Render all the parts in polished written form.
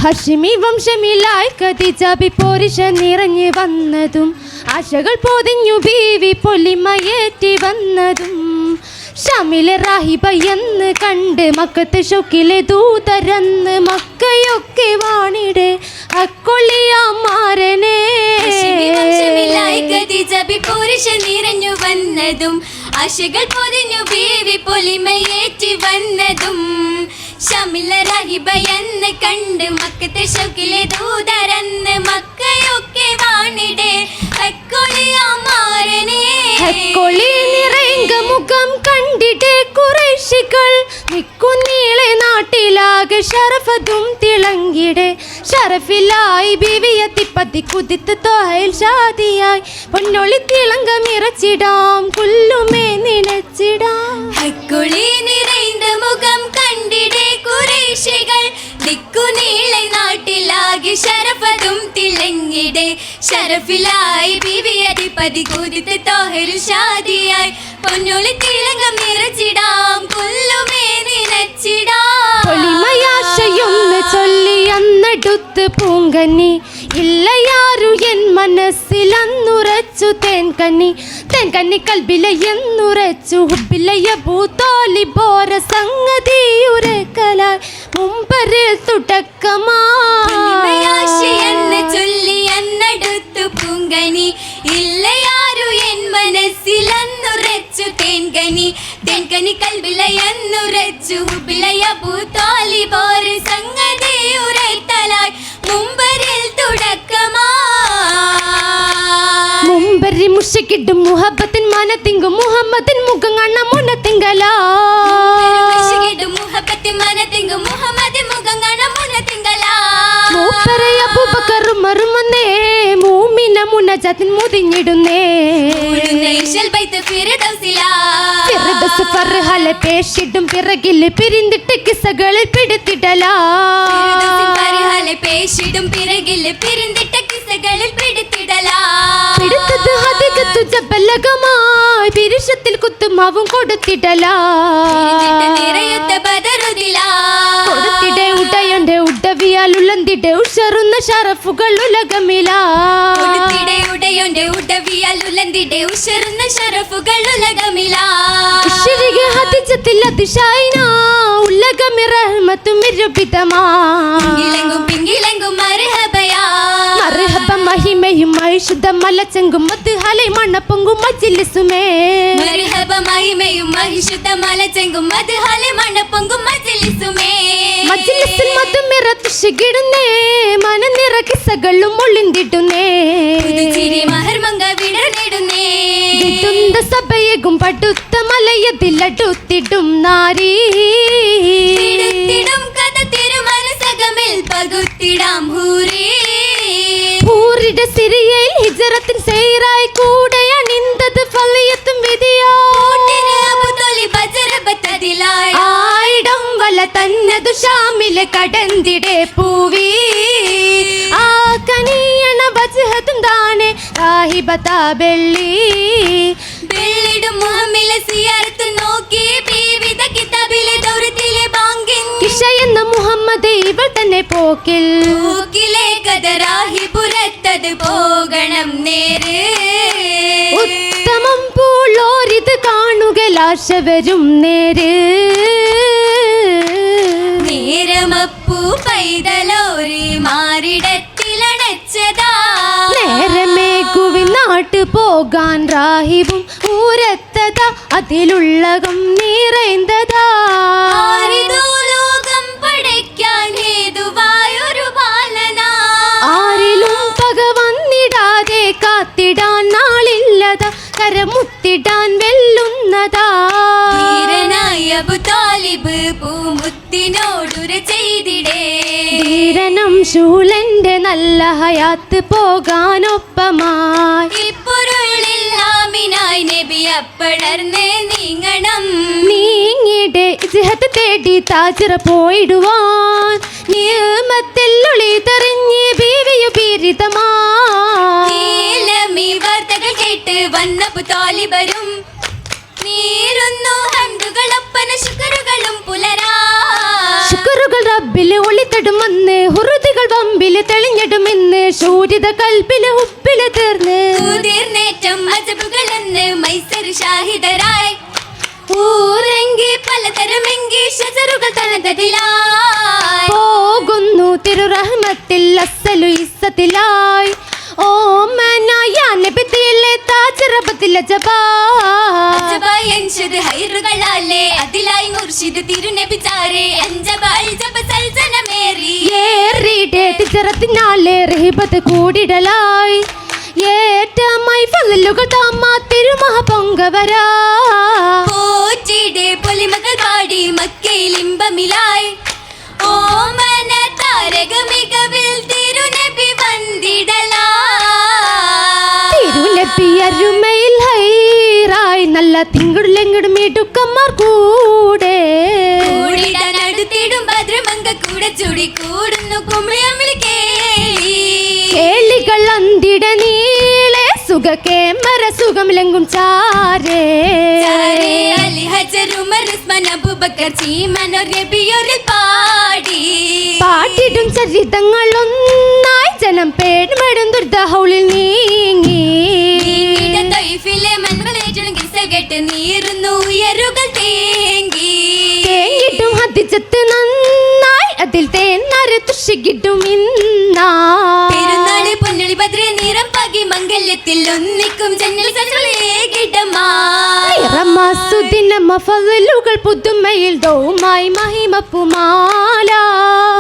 ഹഷിമി വംശമിലായി ഖദീജ പോരിഷ നിറഞ്ഞു വന്നതും ആശകൾ പൊതിഞ്ഞു ബീവി പൊലിമയേറ്റി വന്നതും ഷാമിലെ റാഹിബ എന്ന് കണ്ട് മക്കത്തെ ഷൊക്കിലെ ദൂതരന്ന് മക്കയൊക്കെ വാണിടെ അക്കൊള്ളിയാമാരനെ പോരിഷ നിറഞ്ഞു വന്നതും ആശകൾ പൊതിഞ്ഞു ബീവി പൊലിമയേറ്റി വന്നതും ഷാമിലെ റാഹിബ എന്ന് കണ്ട് മക്കത്തെ ഷൗക്കിലെ ദൂതരന്ന് മക്കയൊക്കെ വാണിടെ അക്കൊള്ളിയാമാരനെ ഹക്കൊളി നിറയുക മുഖം കണ്ടിട്ട് കുറേശികൾ നിക്കുന്നീളെ നാട്ടിലാകെ ഷറഫതും തിളങ്ങിടെ ഷറഫിലായി ബീവിയെത്തിപ്പതി കുതിത്ത് തോഹയിൽ ഷാദിയായി പൊന്നൊളി തിളങ്കമിറച്ചിടാം പുല്ലുമേ നിനച്ചിടാം ഹക്കൊളി നിറയുന്ന മുഖം കണ്ടിടെ കുറേശികൾ ദിക്കുനീളെ നാട്ടിലാകെ ഷറഫതും തിളങ്ങിടെ ഷറഫിലായി ബീവിയധിപതി കുതിത്ത് തോഹയിൽ ഷാദിയായി പൊന്നൊളി തിളങ്കം നിറച്ചിടാം പുല്ലുമേ നിനച്ചിടാം പൊളിമയാശയൊന്ന് ചൊല്ലി അന്നടുത്ത് പൂങ്കന്നി ഇല്ലയാരു എൻ മനസ്സിലന്നുറച്ചു തേൻകന്നി തേൻകന്നി കൽബില എന്നുറച്ചു ഹുബിലയ ഭൂതോലി ബോര സംഗതിയുരക്കലായി മുമ്പരിൽ തുടക്കമാശയെന്ന് ചൊല്ലി അന്നടുത്തു പൂങ്കനി ഇല്ലയാരു എൻ മനസ്സിലന്നുറച്ചു തേൻകനി തേൻകനി കൽബില എന്നുറച്ചു ഹുബിലയ ഭൂതോലി ബോര സംഗതിയുരക്കലായി മുമ്പരിൽ തുടക്കമാ മുമ്പരി മുഷിക്കിടും മുഹബത്തിൻ മനത്തിങ്കും മുഹമ്മദിൻ മുഖം കാണ മുനത്തിങ്കലാ മുനജത്തിൻ മുതിഞ്ഞിടുന്നേ പേശിടും പിറകില് പിരിന്തിട്ട് കിസകളിൽ പിടുത്തിടലാ പേശിടും പിറകില് പിരിന്തിട്ട കിസകളിൽ പിടുത്തിടലാ പിടുത്തത് ഹദികത്തു ജബലകമായി പിരിശത്തിൽ കുത്തുമാവും കൊടുത്തിടലാ കൊടുത്തിടെ ഉടയന്റെ ഉടവിയാൽ ഉള്ളന്തിടെ ഉഷറുന്ന ഷറഫുകൾ ഉലകമിലാ കൊടുത്തിടെ ഉടയന്റെ ഉടവിയാൽ ഉള്ളന്തിടെ ഉഷറുന്ന ഷറഫുകൾ ഉലകമിലാ ഇശ്രിക ഹദിജത്തിൽ അതിശായിന ഉലകമി റഹ്മത്തും നിരൂപിതമാ പിങ്കിലെങ്കും പിങ്കിലെങ്കും മർഹബയാ മർഹബ മഹിമയും മഹിഷുദ്ധ മലച്ചെങ്കും മദ്ഹലൈ മണപ്പൊങ്കും മജ്ലിസുമേ മർഹബ മഹിമയും മഹിഷുദ്ധ മലച്ചെങ്കും മദ്ഹലൈ മണപ്പൊങ്കും മജ്ലിസുമേ മജ്ലിസിൽ മധുമിറത്തുഷിടുന്നേ മനനിറ കിസ്സകളും ഒളിന്തിടുന്നേ പുതുച്ചിരി മഹർമംഗ വിടർന്നിടുന്നേ വിടുന്ന സഭയകും പടുത്ത മലയതിലടുത്തിടും നാരീ തിടുത്തിടും കഥ തിരുമനസകമിൽ പകുത്തിടാം ഹൂരേ ഹൂറിടെ സിറിയയിൽ ഹിജറത്തിൻ സൈറായി കൂടെ അണിന്തത് ഫലിയത്തും വിധിയാ ആയിടം വല തന്നതു ഷാമിലെ കടന്തിടെ പൂവി ആ കനിയണ വജ്ഹതും താനെ റാഹിബതാ വെള്ളി വെള്ളിടും മുഹമ്മിലെ സിയാറത്ത് നോക്കി ബീവിത കിതാബിലെ ദൗരത്തിലെ ബാങ്കിൻ കിഷ എന്ന മുഹമ്മദ് ഇവൾ തന്നെ പോക്കിൽ പോക്കിലെ കഥ റാഹിപുരത്തത് പോകണം നേര് ഉത്തമം പൂളോരിത് കാണുകലാശ വരും നേര് നേരമപ്പൂ പൈതലോര് മാറിടത്തിലടച്ചതാ നേരമേകുവി നാട്ടു പോകാൻ റാഹിബും ഊരത്തതാ അതിലുള്ളകം നിറൈന്തതാ ലോകം പടയ്ക്കാൻ ഹേതുവായൊരു ബാലനാ ആരിലും പക വന്നിടാതെ കാത്തിടാൻ നാളില്ലതാ കരമുത്തിടാൻ വെല്ലുന്നതാ ധീരനായ അബു താലിബ് പൂമുത്തിനോടുര ചെയ്തിടേ ധീരനം ശൂലന്റെ നല്ല ഹയാത്ത് പോകാനൊപ്പമായി ഇപ്പൊരുളിൽ ഹാമിനായി നബി അപ്പടർന്ന് നീങ്ങണം നീങ്ങിടെ ഇജ്ഹത്ത് തേടി താജിറ പോയിടുവാൻ നിയമത്തിൽ ഒളി തെറിഞ്ഞ് ബീവിയു പീരിതമാ നീലമീ വാർത്തകൾ കേട്ട് വന്ന അബു താലിബരും നീരുന്നു ഹംദുകളൊപ്പന ശുക്രുകളും പുലരാ ശുക്രുകൾ റബ്ബിൽ ഒളിത്തടുമെന്ന് ഹുറുദികൾ ശൂരിത കൽപ്പില് ഉപ്പില് തീർന്ന് കുതിർന്നേറ്റം മജബുകളെന്ന് മൈസർ ഷാഹിദരായി ഊരെങ്കി പലതരമെങ്കി ഷജറുകൾ തനതതിലായി പോകുന്നു തിരുറഹ്മത്തിൽ അസ്സലു ഇസ്സത്തിലായി ഓമനായ നബിത്തിലെ താജറബത്തിലെ അൻഷദ് ഹൈറുകളാലേ അതിലായി മുർഷിദ് തിരുനബിചാരെ അഞ്ചബാൽ ജബ സൽസനമേറി ഏറിടെ തിജറത്തിനാലെ റഹിബത്ത് കൂടിടലായി ഏറ്റമായി ഫളലുകൾ താമ തിരുമഹ പൊങ്കവരാ പോറ്റിടെ പൊലിമകൾ പാടി മക്കയിൽ ഇമ്പമിലായി ഓമന താരക മികവിൽ തിരുനബി വന്ദിടലായി തിരുനബി അരുമയിൽ ഹൈറായി നല്ല തിങ്കുടിലെങ്കിലും ഇടുക്കന്മാർ കൂടെ കൂടിടാൻ അടുത്തിടും ഭദ്രമംഗ കൂടെ ചുടി കൂടുന്നു കുമിഴമിളി കേളി കേളികൾ അന്തിട നീളെ സുഖ കേമര സുഖമിലെങ്കും ചാരേ ചാരേ അലി ഹജർ ഉമർ ഉസ്മാൻ അബൂബക്കർ ചീമനോർ നബിയോരിൽ പാടി പാട്ടിടും ചരിതങ്ങൾ ഒന്നായി ജനം പേടുമെടും ദുർദഹൗളിൽ നീങ്ങി നീങ്ങിട തൊയ്ഫിലെ മന്ത്രലേറ്റം കിസ്സകെട്ട് നീറുന്നു ഉയരുകൾ തേങ്ങി തേങ്ങിട്ടും ഹദിജത്ത് നന്നായി അതിൽ തേന്നര തുഷിക്കിട്ടും ഇന്നാ പെരുന്നാള് പൊന്നളി ഭദ്ര നിറം പകി മംഗല്യത്തിൽ ഒന്നിക്കും ജന്നൽ സജുലേകിടമായി റമാസുദിനമ ഫളലുകൾ പുതുമയിൽ ദൗമായി മഹിമപ്പുമാല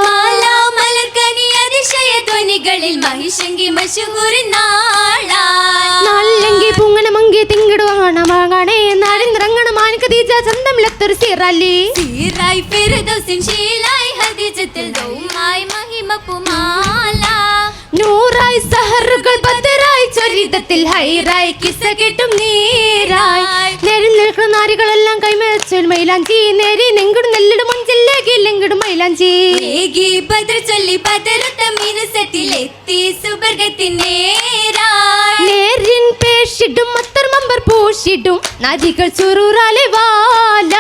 മാലാ മലർക്കനി അതിശയ ധ്വനികളിൽ മഹിഷങ്കി മഷഹൂറി നാളായി നല്ലെങ്കി പുങ്ങനമങ്കി തിങ്കിടുവാണമാകണേ നാടിനിറങ്ങണ മാനിക്കതീജ ചന്തമിലത്തൊരു സീറലി സീറായി ഫിർദൗസിൻ ശീലായി ഹദീജത്തിൽ ദൗമായി മഹിമപ്പുമാല നൂറായി സഹറുകൾ ബദറായി ചരിതത്തിൽ ഹൈറായി കിസ്സ കിട്ടും നീരായി നേരിൽ നിൽക്കുന്ന നാരികളെല്ലാം കൈമേച്ചൊരു മൈലാഞ്ചി നേരി നെങ്കിടും നെല്ലിടും മഞ്ചില്ലേക്കില്ലെങ്കിടും മൈലാഞ്ചി ഏകി ബദർ ചൊല്ലി ബദറത്ത മിനുസത്തിലെത്തി സുബർഗത്തിനേരായി നേരിൻ പേഷിടും മത്തർ മമ്പർ പൂഷിടും നദികൾ ചുറൂറാലെ വാല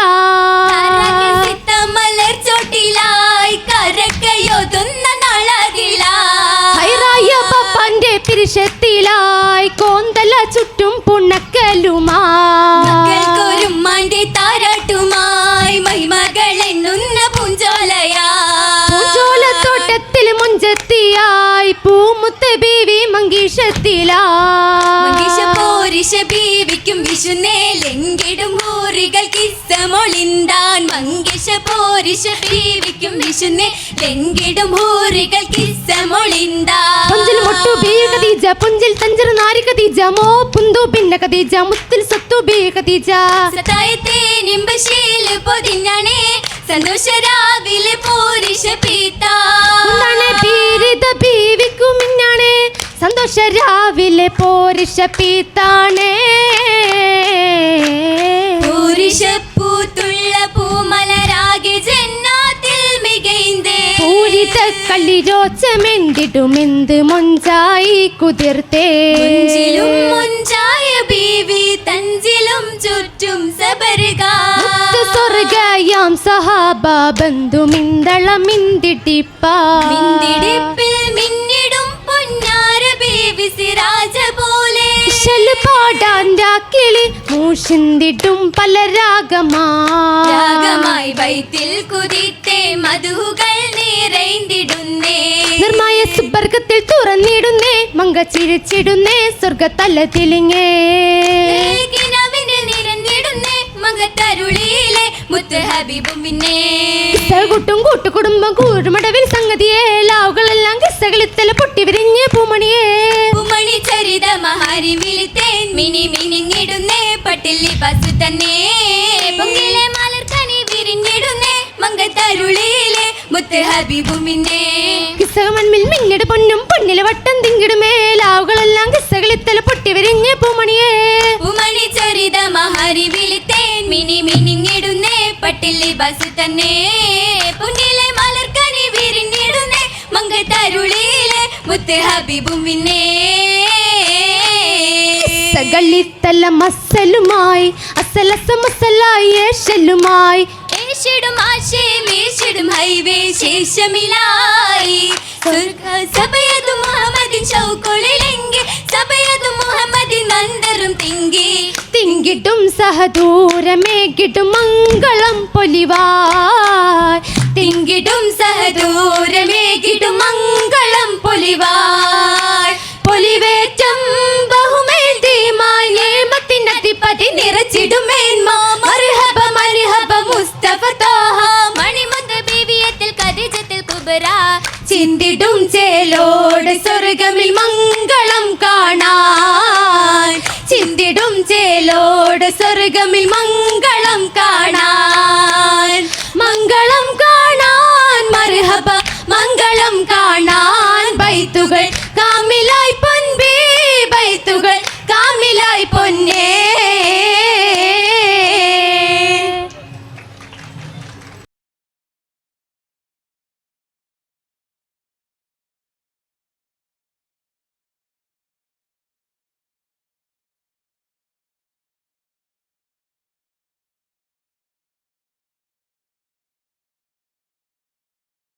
കരകിസിത്ത മലർ ചോട്ടിലായി കരക്കയൊതുന്ന നാളതിലായി ഹൈറായ പപ്പാന്റെ പിരിശത്തിലായി കോന്തല ചുറ്റും പുണ്ണക്കലുമായി മകൾക്കൊരുമ്മാന്റെ താരാട്ടുമായി മഹിമകളെന്നുന്ന പൂഞ്ചോലയായി തോട്ടത്തിൽ മുഞ്ചത്തിയായി പൂമുത്ത് ബീവി മങ്കീഷത്തിലായി മങ്കീഷ പോരിഷ ബീവിക്കും വിഷുന്നേലെങ്കിടും ഹൂറികൾ കിസ്സമൊളിന്താൻ മങ്കീഷ പോരിഷ ബീവിക്കും വിഷുന്നേലെങ്കിടും ഹൂറികൾ കിസ്സമൊളിന്താൻ പുഞ്ചിൽ മൊട്ടു ബീ ഖദീജ പുഞ്ചിൽ തഞ്ചർ നാരി ഖദീജ മോ പുന്തു പിന്നെ ഖദീജ മുത്തിൽ സത്തു ബീ ഖദീജ സതായത്തെ നിമ്പശീൽ പൊതിഞ്ഞാണേ സന്തോഷരാവിലെ പോരിഷ പീത്താ എന്താണ് ബീരിത ബീവിക്കു മിന്നാണ് സന്തോഷ രാവിലെ പോരിഷ പീത്താണേ പൂരിഷപ്പൂത്തുള്ള പൂമലരാകെ ജന്നാത്തിൽ മികൈന്തേ പൂരിത കളിരോച്ചമെന്തിടുമെന്ത് മൊഞ്ചായി കുതിർത്തേ മുഞ്ചിലും മുഞ്ചായ ബീവി തഞ്ചിലും ചുറ്റും സബർഗാ സ്വർഗയാം സഹാബ ബന്ധു മിന്തളമിന്തിട്ടിപ്പ മിന്തിടിപ്പിൽ മിന്നിടും പൊന്നാര ബീവി സിരാജ പോലെ പാടാൻ രാക്കിളി മൂഷിന്തിട്ടും പല രാഗമായി രാഗമായി വൈത്തിൽ കുതിത്തെ മധുകൾ നിറൈന്തിടുന്നേ നിർമായ സുബർഗത്തിൽ തുറന്നിടുന്നേ മങ്ക ചിരിച്ചിടുന്നേ സ്വർഗത്തല തിളിങ്ങേ ഏകിനവിനിൽ നിരന്നിടുന്നേ മകത്തരുളിയിലെ മുത്ത് ഹബീബും പിന്നെ കൂട്ടും കൂട്ടുകുടുംബം കൂറുമടവിൽ സംഗതിയെ ലാവുകളെല്ലാം കിസ്സകളിത്തല പൊട്ടി വിരിഞ്ഞ് പൂമണിയേ പൂമണി ചരിത മഹാരി വിളിത്തേൻ മിനി മിനിങ്ങിടുന്നേ പട്ടില്ലി ബസ് തന്നെ പൊങ്കിലെ മലർക്കനി വിരിഞ്ഞിടുന്നേ മങ്കത്തരുളിയിലെ മുത്ത് ഹബീബും പിന്നെ കിസ്സകമൺമിൽ മിന്നിട് പൊന്നും പൊന്നിലെ വട്ടം തിങ്കിടുമേ ലാവുകളെല്ലാം കിസ്സകളിത്തല പൊട്ടി വിരിഞ്ഞ് പൂമണിയേ പൂമണി ചരിത മഹാരി വിളിത്തേൻ മിനി മിനിങ്ങിടുന്നേ പട്ടില്ലി ബസ് തന്നെ പൊങ്കിലെ മലർക്കനി വിരിഞ്ഞിടുന്നേ മങ്കത്തരുളിയിലെ മുത്ത് ഹബീബും പിന്നെ സകളിത്തല മസലുമായി അസലസ മസലായി ഏഷലുമായി ഏഷിടും ആശേമേഷിടും ഹൈവേ ശേഷമിലായി സ്വർഗ സഭയതു മുഹമ്മദിൻ തിങ്കിടും സഹദൂരമേകിടും മംഗളം പൊലിവായ് തിങ്കിടും സഹദൂരമേകിടും മംഗളം പൊലിവായ് പൊലിവേറ്റം ബഹുമേന്തിയുമായി നേമത്തിനധിപതി നിറച്ചിടുമേന്മ മർഹബ മർഹബ മുസ്തഫ ത്വാഹ മണിമുത്ത് ബീവിയത്തിൽ ഖദീജത്തിൽ കുബ്ര ചിന്തിടും ചേലോട് സ്വർഗമിൽ മംഗളം കാണാൻ ചിന്തിടും ചേലോട് സ്വർഗമിൽ മംഗളം കാണാൻ